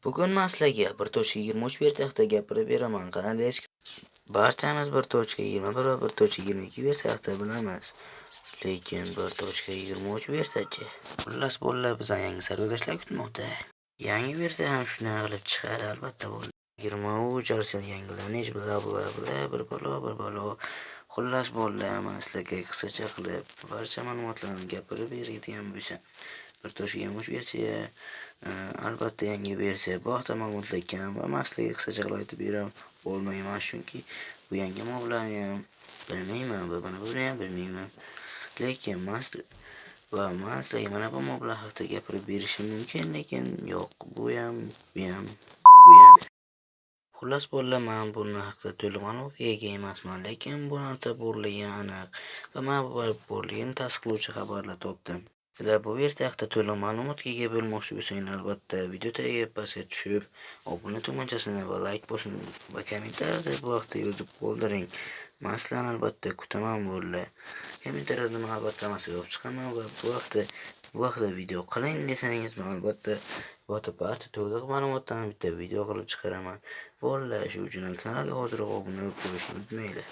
Bugun men sizlarga 1.23 versiya haqida gapirib beraman. Qanday barchamiz 1.21 va 1.22 versiya haqida bilamiz. Lekin 1.23 versiyachi. Xullas bolalar bizdan yangi sarguzashtlar kutmoqda. Yangi versiya ham shunday qilib chiqadi albatta bolalar. 23 arsini yangilanish bla bla bla bir balo. Xullas bolalar men sizlarga qisqacha qilib barcha ma'lumotlarni gapirib beradigan bo'lsam. 1.23 versiya albatta yangi versiya. Bu haqda ma'lumotlar kam va men sizlarga qisqacha qilib aytib bera olmayman chunki bu yangi ma'lumotlarni ham bilmayman va buni ham bilmayman. Lekin men sizlarga mana bu ma'lumotlar haqida gapirib berishim mumkin, lekin yo'q, bu ham. Xullas bolalar, men buni haqida to'liq ma'lumotga ega emasman, lekin bu narsa borligi aniq va men bu borligini tasdiqlovchi xabarlar topdim. Sizlar bu versiya haqida to'liq ma'lumotga ega bo'lmoqchi bo'lsangiz, albatta video tagiga pastga tushib, obuna tugmachasini va like bosing va kommentariyada bu haqda yozib qoldiring. Men sizlarni albatta kutaman bolalar. Kommentariyada men albatta yozib chiqaman va bu haqda video qiling desangiz, men albatta bu haqda barcha to'liq ma'lumotlarni bitta video qilib chiqaraman. Bolalar, shu uchun kanalga hozirroq obuna bo'lib qo'yishni unutmanglar.